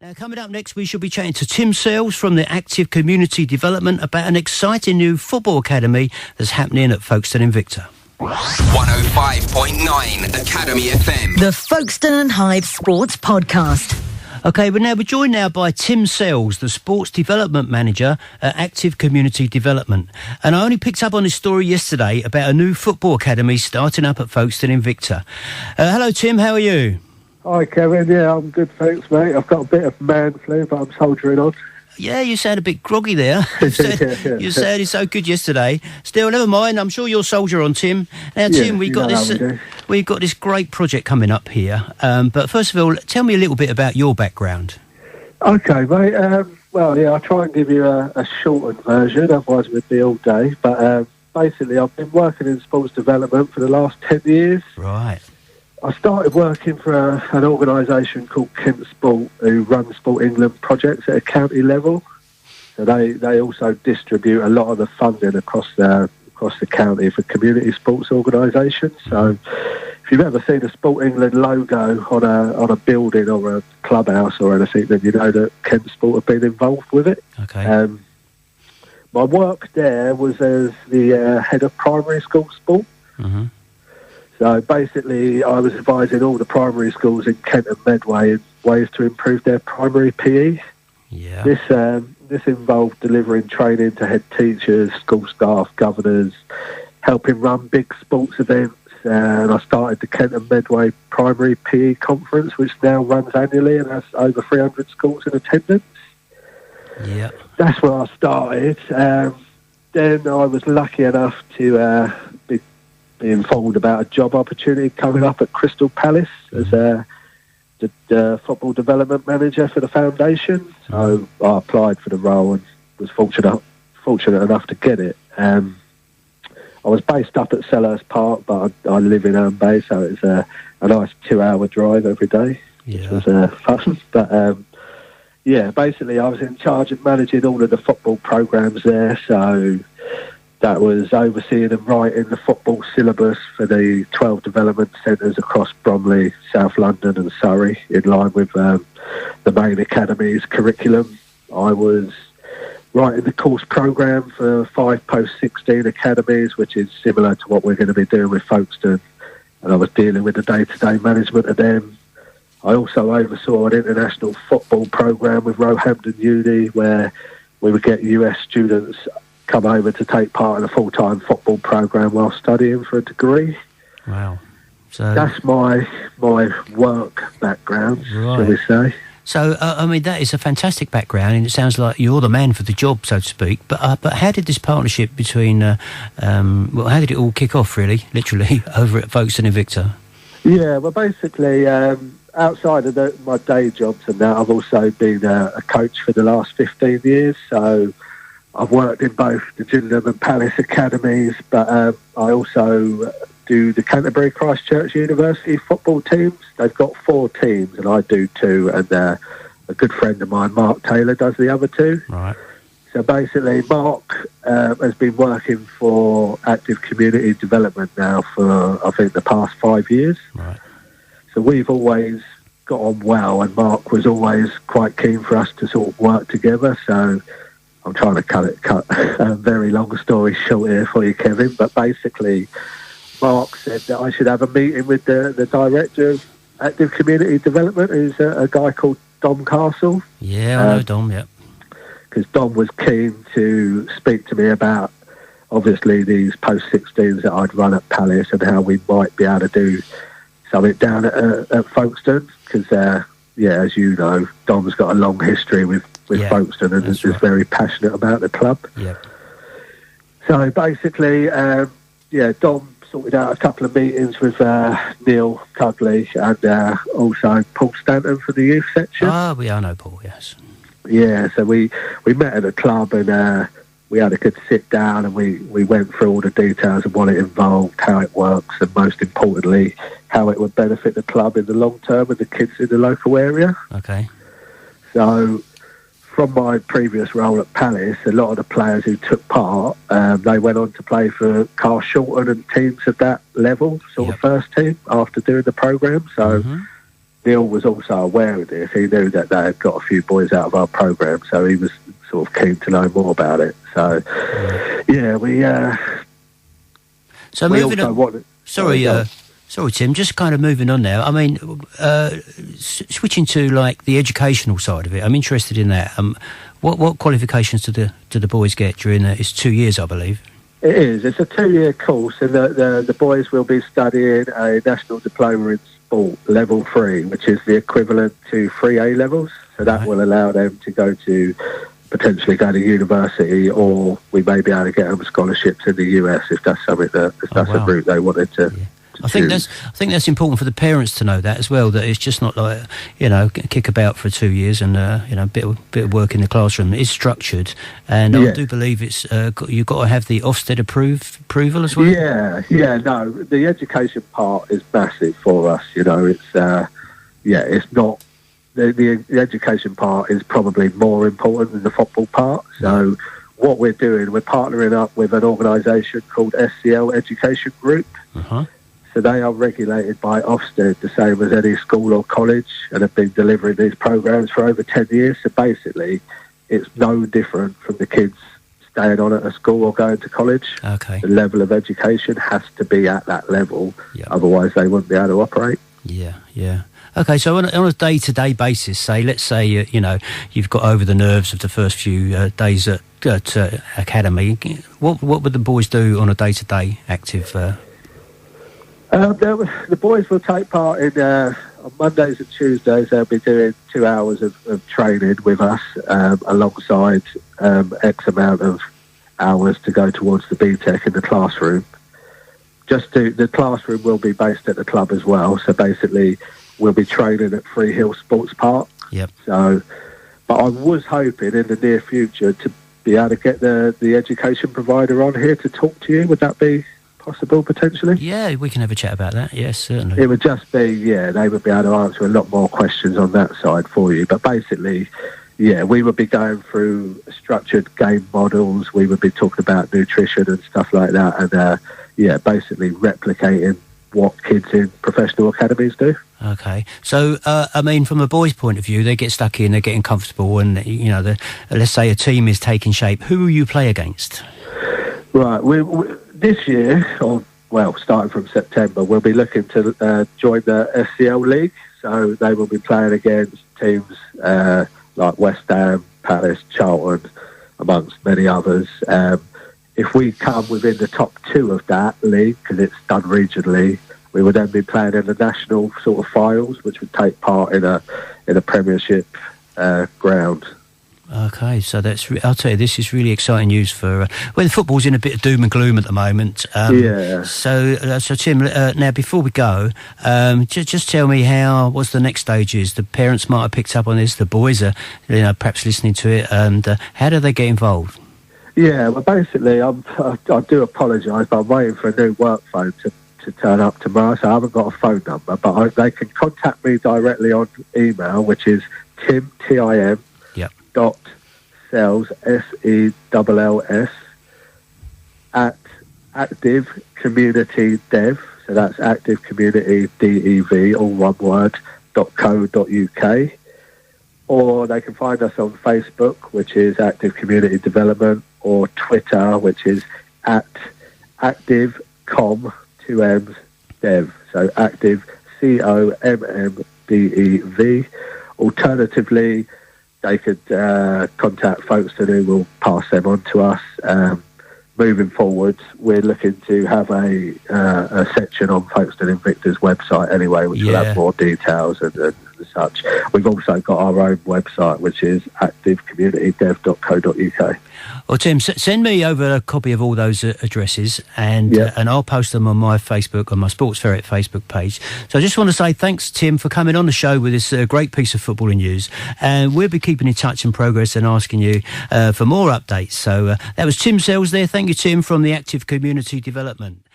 Now, coming up next, we shall be chatting to Tim Sells from the Active Community Development about an exciting new football academy that's happening at Folkestone Invicta. 105.9 Academy FM. The Folkestone and Hythe Sports Podcast. OK, we're joined now by Tim Sells, the Sports Development Manager at Active Community Development. And I only picked up on this story yesterday about a new football academy starting up at Folkestone Invicta. Hello, Tim, how are you? Hi, Kevin. Yeah, I'm good, thanks, mate. I've got a bit of man flu, but I'm soldiering on. Yeah, you sound a bit groggy there. You sounded so good yesterday. Still, never mind. I'm sure you'll soldier on, Tim. Now, Tim, we've got this great project coming up here. But first of all, tell me a little bit about your background. Okay, mate. I'll try and give you a shortened version, otherwise we'd be all day. But basically, I've been working in sports development for the last 10 years. Right. I started working for an organisation called Kent Sport, who run Sport England projects at a county level. So they also distribute a lot of the funding across the county for community sports organisations. So if you've ever seen a Sport England logo on a building or a clubhouse or anything, then you know that Kent Sport have been involved with it. Okay. My work there was as the head of primary school sport. Mm-hmm. So basically, I was advising all the primary schools in Kent and Medway in ways to improve their primary PE. Yeah. This involved delivering training to head teachers, school staff, governors, helping run big sports events. And I started the Kent and Medway Primary PE Conference, which now runs annually and has over 300 schools in attendance. Yeah. That's where I started. Then I was lucky enough to be informed about a job opportunity coming up at Crystal Palace as the football development manager for the foundation. So I applied for the role and was fortunate enough to get it. I was based up at Selhurst Park, but I live in Herne Bay, so it's a nice 2-hour drive every day, which was fun. But basically I was in charge of managing all of the football programmes there, so that was overseeing and writing the football syllabus for the 12 development centres across Bromley, South London and Surrey, in line with the main academy's curriculum. I was writing the course programme for 5 post-16 academies, which is similar to what we're going to be doing with Folkestone, and I was dealing with the day-to-day management of them. I also oversaw an international football programme with Roehampton Uni, where we would get US students come over to take part in a full-time football programme while studying for a degree. Wow. So that's my work background, shall we say. So, that is a fantastic background, and it sounds like you're the man for the job, so to speak. But how did this partnership between, how did it all kick off, really, literally, over at Folkestone Invicta? Yeah, well, basically, outside of my day jobs and that, I've also been a coach for the last 15 years, so I've worked in both the Gillingham and Palace academies, but I also do the Canterbury Christchurch University football teams. They've got 4 teams, and I do 2, and a good friend of mine, Mark Taylor, does the other 2. Right. So basically, Mark has been working for Active Community Development now for, I think, the past 5 years. Right. So we've always got on well, and Mark was always quite keen for us to sort of work together, so I'm trying to cut a very long story short here for you, Kevin, but basically Mark said that I should have a meeting with the director of Active Community Development, who's a guy called Dom Castle. Yeah, I know Dom, yeah. Because Dom was keen to speak to me about, obviously, these post-16s that I'd run at Palace and how we might be able to do something down at Folkestone, because, as you know, Dom's got a long history with Folkestone and is very passionate about the club. Yeah. So basically, Dom sorted out a couple of meetings with Neil Cugley and also Paul Stanton for the youth section. I know Paul, yes. Yeah, so we met at the club and we had a good sit down and we went through all the details of what it involved, how it works, and most importantly, how it would benefit the club in the long term and the kids in the local area. Okay. So from my previous role at Palace, a lot of the players who took part, they went on to play for Carshalton and teams at that level, sort of first team, after doing the programme. So Neil was also aware of this. He knew that they had got a few boys out of our programme, so he was sort of keen to know more about it. So, yeah, we moving on. Sorry, Tim, just kind of moving on now. I mean, switching to like the educational side of it, I'm interested in that. What qualifications do the boys get during it's 2 years, I believe? It is. It's a 2-year course, and the boys will be studying a national diploma in sport level 3, which is the equivalent to 3 A levels. So that will allow them to potentially go to university, or we may be able to get them scholarships in the US if that's something a route they wanted to. Yeah. I think that's important for the parents to know that as well. That it's just not like kick about for 2 years and bit of work in the classroom. It's structured, and I do believe it's you've got to have the Ofsted approval as well. Yeah. No, the education part is massive for us. It's not. The education part is probably more important than the football part. So what we're doing, we're partnering up with an organisation called SCL Education Group. So they are regulated by Ofsted, the same as any school or college, and have been delivering these programs for over 10 years. So basically, it's no different from the kids staying on at a school or going to college. Okay. The level of education has to be at that level, otherwise they wouldn't be able to operate. Yeah. Okay, so on a day-to-day basis, let's say you've got over the nerves of the first few days at academy. What would the boys do on a day-to-day active? The boys will take part in on Mondays and Tuesdays. They'll be doing 2 hours of training with us, alongside X amount of hours to go towards the BTEC in the classroom. The classroom will be based at the club as well. So basically, we'll be training at Free Hill Sports Park. Yep. So, but I was hoping in the near future to be able to get the education provider on here to talk to you. Would that be possible, potentially? Yeah, we can have a chat about that. Yes, certainly. It would just be, they would be able to answer a lot more questions on that side for you. But basically, we would be going through structured game models. We would be talking about nutrition and stuff like that. And, basically replicating what kids in professional academies do. Okay. So, from a boy's point of view, they get stuck in, they're getting comfortable, and, let's say a team is taking shape. Who will you play against? Right. This year, starting from September, we'll be looking to join the SCL League. So they will be playing against teams like West Ham, Palace, Charlton, amongst many others. If we come within the top 2 of that league, because it's done regionally, we would then be playing in the national sort of finals, which would take part in a Premiership ground. Okay, so I'll tell you, this is really exciting news for when football's in a bit of doom and gloom at the moment. So Tim, now before we go, just tell me what's the next stage is. The parents might have picked up on this. The boys are, perhaps listening to it. And how do they get involved? Yeah, well, basically, I do apologise, but I'm waiting for a new work phone to turn up tomorrow, so I haven't got a phone number. But they can contact me directly on email, which is Tim, Tim. .sells SELLS at Active Community Dev, so that's Active Community DEV, all one word, .co.uk, or they can find us on Facebook, which is Active Community Development, or Twitter, which is at Active Com 2Ms Dev, so Active COMMDEV. Alternatively, they could contact Folkestone, who will pass them on to us. Moving forward, we're looking to have a section on Folkestone Invicta's website anyway, which will have more details and such. We've also got our own website, which is activecommunitydev.co.uk. Well, Tim, send me over a copy of all those addresses, and I'll post them on my Facebook, on my Sports Ferret Facebook page. So I just want to say thanks, Tim, for coming on the show with this great piece of footballing news. And we'll be keeping in touch and progress and asking you for more updates. So that was Tim Sells there. Thank you, Tim, from the Active Community Development.